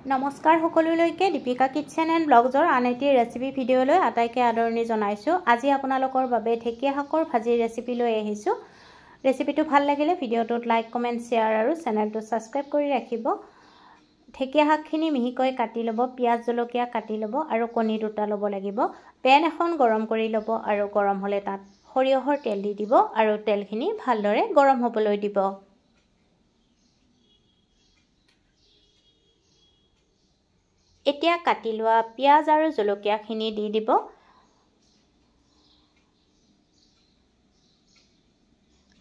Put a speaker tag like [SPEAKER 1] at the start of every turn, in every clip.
[SPEAKER 1] নমস্কাৰ সকলোলৈকে Deepika kitchen and ব্লগজৰ আন এটি ৰেচিপি ভিডিঅ'লৈ আটাইকে আদৰণি জনাইছোঁ। আজি আপোনালোকৰ বাবে ঢেকীয়া শাকৰ ভাজিৰ ৰেচিপি লৈ আহিছোঁ। ৰেচিপিটো ভাল লাগিলে ভিডিঅ'টোত লাইক, কমেণ্ট, শ্বেয়াৰ আৰু চেনেলটো ছাবস্ক্ৰাইব কৰি ৰাখিব। ঢেকীয়া শাকখিনি মিহিকৈ কাটি ল'ব, পিঁয়াজ জলকীয়া কাটি ল'ব আৰু কণী দুটা ল'ব লাগিব। পেন এখন গৰম কৰি ল'ব আৰু গৰম হ'লে তাত সৰিয়হৰ তেল দি দিব আৰু তেলখিনি ভালদৰে গৰম হ'বলৈ দিব। এতিয়া কাটি লোৱা পিঁয়াজ আৰু জলকীয়াখিনি দি দিব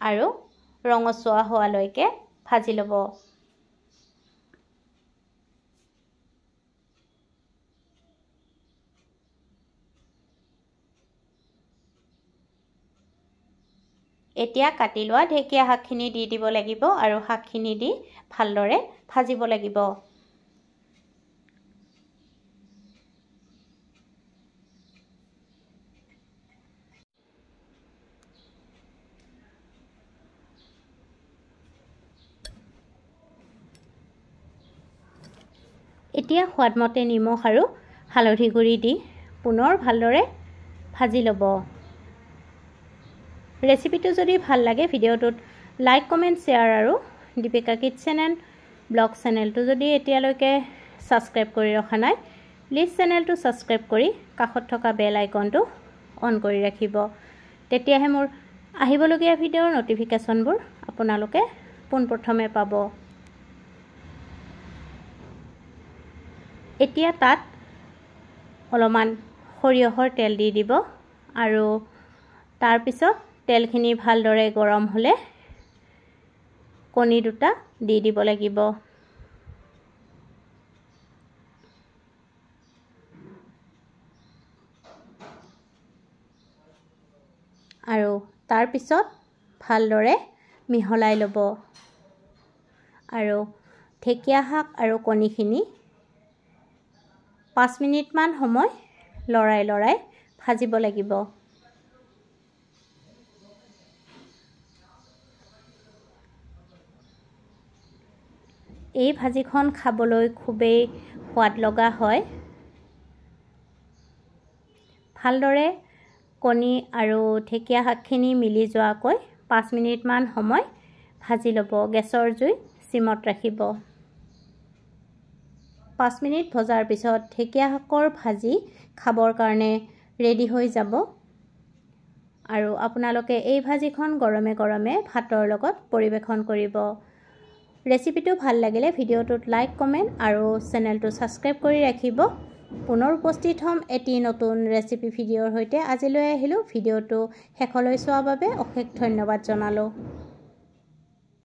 [SPEAKER 1] আৰু ৰঙচুৱা হোৱালৈকে ভাজি ল'ব। এতিয়া কাটি লোৱা ঢেকীয়া শাকখিনি দি দিব লাগিব আৰু শাকখিনি দি ভালদৰে ভাজিব লাগিব। এতিয়া সোৱাদমতে নিমখ আৰু হালধি গুড়ি দি পুনৰ ভালদৰে ভাজি ল'ব। ৰেচিপিটো যদি ভাল লাগে ভিডিঅ'টোত লাইক, কমেণ্ট, শ্বেয়াৰ আৰু দীপিকা কিচেন এণ্ড ব্লগ চেনেলটো যদি এতিয়ালৈকে ছাবস্ক্ৰাইব কৰি ৰখা নাই, প্লিজ চেনেলটো ছাবস্ক্ৰাইব কৰি কাষত থকা বেল আইকনটো অন কৰি ৰাখিব। তেতিয়াহে মোৰ আহিবলগীয়া ভিডিঅ'ৰ নটিফিকেশ্যনবোৰ আপোনালোকে পোনপ্ৰথমে পাব। এতিয়া তাত অলপমান সৰিয়হৰ তেল দি দিব আৰু তাৰপিছত তেলখিনি ভালদৰে গৰম হ'লে কণী দুটা দি দিব লাগিব। আৰু তাৰপিছত ভালদৰে মিহলাই ল'ব আৰু ঢেকীয়া শাক আৰু কণীখিনি 5 মিনিটমান সময় লৰাই ভাজিব লাগিব। এই ভাজিখন খাবলৈ খুবেই সোৱাদ লগা হয়। ভালদৰে কণী আৰু ঢেকীয়া শাকখিনি মিলি যোৱাকৈ 5 মিনিটমান সময় ভাজি ল'ব। গেছৰ জুই চিমত ৰাখিব। 5 মিনিট ভজাৰ পিছত ঢেকীয়া শাকৰ ভাজি খাবৰ কাৰণে ৰেডি হৈ যাব আৰু আপোনালোকে এই ভাজিখন গৰমে গৰমে ভাতৰ লগত পৰিৱেশন কৰিব। ৰেচিপিটো ভাল লাগিলে ভিডিঅ'টোত লাইক, কমেণ্ট আৰু চেনেলটো ছাবস্ক্ৰাইব কৰি ৰাখিব। পুনৰ উপস্থিত হ'ম এটি নতুন ৰেচিপি ভিডিঅ'ৰ সৈতে। আজিলৈ আহিলোঁ। ভিডিঅ'টো শেষলৈ চোৱাৰ বাবে অশেষ ধন্যবাদ জনালোঁ।